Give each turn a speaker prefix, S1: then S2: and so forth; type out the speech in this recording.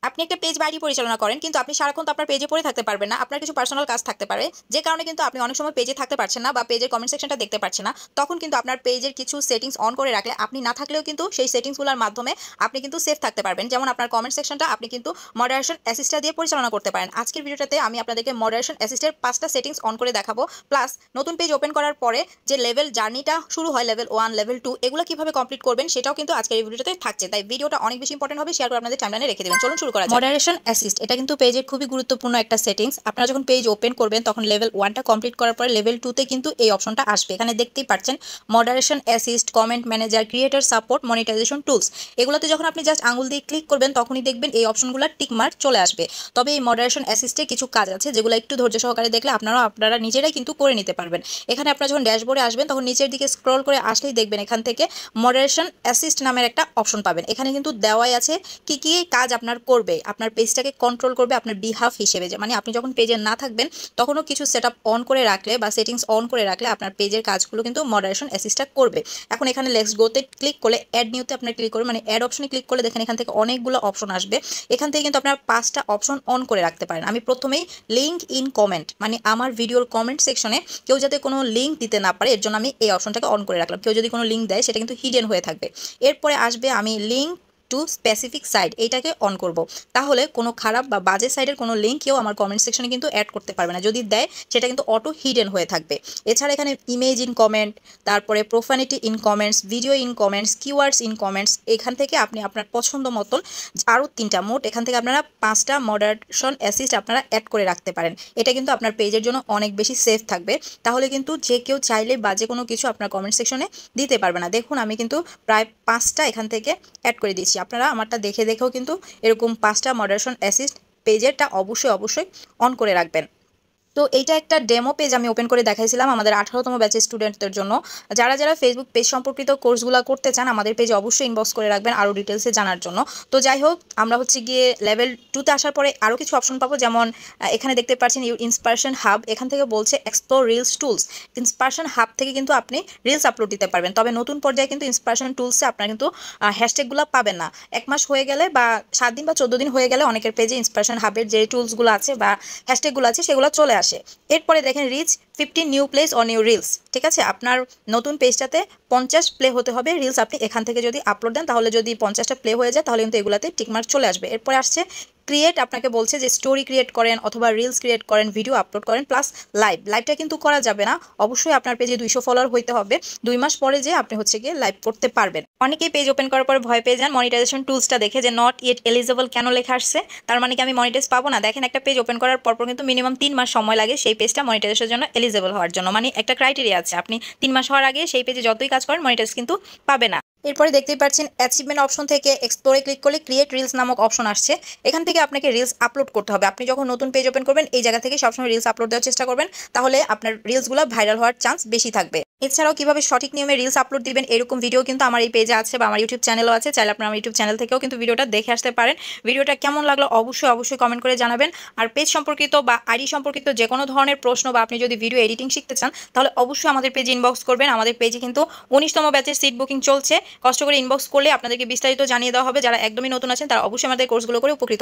S1: আপনি একটা পেজ বা আইডি পরিচালনা করেন, কিন্তু আপনি সারাক্ষণ তো আপনার পেজে পড়ে থাকতে পারবেন না। আপনার কিছু পার্সোনাল কাজ থাকতে পারে, যে কারণে কিন্তু আপনি অনেক সময় পেজে থাকতে পারছেন না বা পেজের কমেন্ট সেকশনটা দেখতে পাচ্ছেন না। তখন কিন্তু আপনার পেজের কিছু সেটিংস অন করে রাখলে, আপনি না থাকলেও কিন্তু সেই সেটিংসগুলোর মাধ্যমে আপনি কিন্তু সেফ থাকতে পারবেন। যেমন আপনার কমেন্ট সেকশনটা আপনি কিন্তু মডারেশন অ্যাসিস্টটা দিয়ে পরিচালনা করতে পারেন। আজকের ভিডিওটাতে আমি আপনাদেরকে মডারেশন অ্যাসিস্টের 5টা সেটিংস অন করে দেখাবো। প্লাস নতুন পেজ ওপেন করার পরে যে লেভেল জার্নিটা শুরু হয়, লেভেল 1, লেভেল 2, এগুলো কিভাবে কমপ্লিট করবেন সেটাও কিন্তু আজকের এই ভিডিওতে থাকছে। তাই ভিডিওটা অনেক বেশি ইম্পর্টেন্ট হবে, শেয়ার করে আপনাদের টাইমলাইনে রেখে দেবেন। চলুন শুরু করা যাক। মডারেশন অ্যাসিস্ট এটা কিন্তু পেজের খুবই গুরুত্বপূর্ণ একটা সেটিংস। আপনারা যখন পেজ ওপেন করবেন তখন লেভেল 1টা কমপ্লিট করার পরে লেভেল 2তে কিন্তু এই অপশনটা আসবে। এখানে দেখতেই পাচ্ছেন moderation assist, comment manager, creator support, monetization tools. এগুলোতে যখন আপনি জাস্ট আঙুল দিয়ে ক্লিক করবেন তখনই দেখবেন এই অপশনগুলো টিকমার্ক চলে আসবে। তবে এই মডারেশন অ্যাসিস্টে কিছু কাজ আছে যেগুলো একটু ধৈর্য সহকারে দেখলে আপনারা নিজেরাই কিন্তু করে নিতে পারবেন। এখানে আপনারা যখন ড্যাশবোর্ডে আসবেন তখন নিচের দিকে স্ক্রল করে আসলেই দেখবেন এখান থেকে মডারেশন অ্যাসিস্ট নামের একটা অপশন পাবেন। এখানে কিন্তু দেওয়াই আছে কি কি কাজ আপনার করবে, আপনার পেজটাকে কন্ট্রোল করবে আপনার বিহাফ হিসেবে। যে মানে আপনি যখন পেজে না থাকবেন তখনও কিছু সেটআপ অন করে রাখলে বা সেটিংস অন করে রাখলে আপনার পেজের কাজগুলো কিন্তু মডারেশন অ্যাসিস্টটা করবে। এখন এখানে লেটস গোতে ক্লিক করলে অ্যাড নিউতে আপনার ক্লিক করবেন, মানে অ্যাড অপশনে ক্লিক করলে দেখেন এখান থেকে অনেকগুলো অপশন আসবে। এখান থেকে কিন্তু আপনার 5টা অপশন অন করে রাখতে পারেন। আমি প্রথমেই লিঙ্ক ইন কমেন্ট, মানে আমার ভিডিওর কমেন্ট সেকশনে কেউ যাতে কোনো লিঙ্ক দিতে না পারে এর জন্য আমি এই অপশনটাকে অন করে রাখলাম। কেউ যদি কোনো লিঙ্ক দেয় সেটা কিন্তু হিডেন হয়ে থাকবে। এরপরে আসবে আমি লিঙ্ক টু স্পেসিফিক সাইট, এইটাকে অন করব। তাহলে কোনো খারাপ বা বাজে সাইডের কোনো লিঙ্ক কেউ আমার কমেন্ট সেকশনে কিন্তু অ্যাড করতে পারবে না। যদি দেয় সেটা কিন্তু অটো হিডেন হয়ে থাকবে। এছাড়া এখানে ইমেজ ইন কমেন্ট, তারপরে profanity in comments, video in comments, keywords in comments, এখান থেকে আপনি আপনার পছন্দ মতন আরও 3টা, মোট এখান থেকে আপনারা 5টা মডারেশন অ্যাসিস্ট আপনারা অ্যাড করে রাখতে পারেন। এটা কিন্তু আপনার পেজের জন্য অনেক বেশি সেফ থাকবে। তাহলে কিন্তু যে কেউ চাইলে বাজে কোনো কিছু আপনার কমেন্ট সেকশনে দিতে পারবে না। দেখুন আমি কিন্তু প্রায় 5টা এখান থেকে অ্যাড করে দিয়েছি। আপনারা আমারটা দেখেও কিন্তু এরকম 5টা মডারেশন অ্যাসিস্ট পেজেরটা অবশ্যই অন করে রাখবেন। তো এইটা একটা ডেমো পেজ আমি ওপেন করে দেখাইছিলাম আমাদের 18তম ব্যাচের স্টুডেন্টদের জন্য। যারা ফেসবুক পেজ সম্পর্কিত কোর্সগুলো করতে চান আমাদের পেজে অবশ্যই ইনবক্স করে রাখবেন আরও ডিটেলসে জানার জন্য। তো যাই হোক, আমরা হচ্ছে গিয়ে লেভেল 2তে আসার পরে আরও কিছু অপশন পাবো। যেমন এখানে দেখতে পাচ্ছেন ইন্সপারেশন হাব, এখান থেকে বলছে explore reels tools. Inspiration hub থেকে কিন্তু আপনি রিলস আপলোড দিতে পারবেন। তবে নতুন পর্যায়ে কিন্তু ইন্সপারেশন টুলসে আপনারা কিন্তু হ্যাশট্যাগুলো পাবেন না। 1 মাস হয়ে গেলে বা 7 দিন বা 14 দিন হয়ে গেলে অনেকের পেজে ইন্সপারেশন হাবের যে টুলসগুলো আছে বা হ্যাশট্যাগুলো আছে সেগুলো চলে আসে। এরপরে দেখেন reach 15 new place on your reels. ঠিক আছে, আপনার নতুন পেজটাতে 50 প্লে হতে হবে রিলস। আপনি এখান থেকে যদি আপলোড দেন তাহলে যদি 50টা প্লে হয়ে যায় তাহলে কিন্তু এগুলাতে টিকমার্ক চলে আসবে। এরপরে আসছে ক্রিয়েট, আপনাকে বলছে যে স্টোরি ক্রিয়েট করেন অথবা রিলস ক্রিয়েট করেন, ভিডিও আপলোড করেন, প্লাস লাইভটা কিন্তু করা যাবে না। অবশ্যই আপনার পেজে 200 ফলোয়ার হইতে হবে। 2 মাস পরে যে আপনি হচ্ছে গিয়ে লাইভ করতে পারবেন। অনেকেই পেজ ওপেন করার পর ভয় পেয়ে যান মনিটাইজেশন টুলসটা দেখে, যে নট ইয়েট এলিজিবল কেন লেখা আসছে, তার মানে কি আমি মনিটাইজ পাবো না? দেখেন একটা পেজ ওপেন করার পর কিন্তু মিনিমাম 3 মাস সময় লাগে সেই পেজটা মনিটাইজেশনের জন্য এলিজিবল হওয়ার জন্য। মানে একটা ক্রাইটেরিয়া আছে, আপনি 3 মাস হওয়ার আগে সেই পেজে যতই কাজ করেন মনিটাইজ কিন্তু পাবে না। এরপরে দেখতেই পাচ্ছেন অ্যাচিভমেন্ট অপশন থেকে এক্সপ্লোরে ক্লিক করলে ক্রিয়েট রিলস নামক অপশন আসছে। এখান থেকে আপনাকে রিলস আপলোড করতে হবে। আপনি যখন নতুন পেজ ওপেন করবেন এই জায়গা থেকে সবসময় রিলস আপলোড দেওয়ার চেষ্টা করবেন, তাহলে আপনার রিলসগুলো ভাইরাল হওয়ার চান্স বেশি থাকবে। এছাড়াও কিভাবে সঠিক নিয়মে রিলস আপলোড দিবেন এরকম ভিডিও কিন্তু আমার এই পেজে আছে বা আমার ইউটিউব চ্যানেলও আছে। চাইলে আপনার আমার ইউটিউব চ্যানেল থেকেও কিন্তু ভিডিওটা দেখে আসতে পারেন। ভিডিওটা কেমন লাগলো অবশ্যই কমেন্ট করে জানাবেন। আর পেজ সম্পর্কিত বা আইডি সম্পর্কিত যে কোনো ধরনের প্রশ্ন বা আপনি যদি ভিডিও এডিটিং শিখতে চান তাহলে অবশ্যই আমাদের পেজে ইনবক্স করবেন। আমাদের পেজে কিন্তু 19তম ব্যাচের সিট বুকিং চলছে। কষ্ট করে ইনবক্স করলে আপনাদেরকে বিস্তারিত জানিয়ে দেওয়া হবে। যারা একদমই নতুন আছেন তারা অবশ্যই আমাদের কোর্সগুলো করে উপকৃত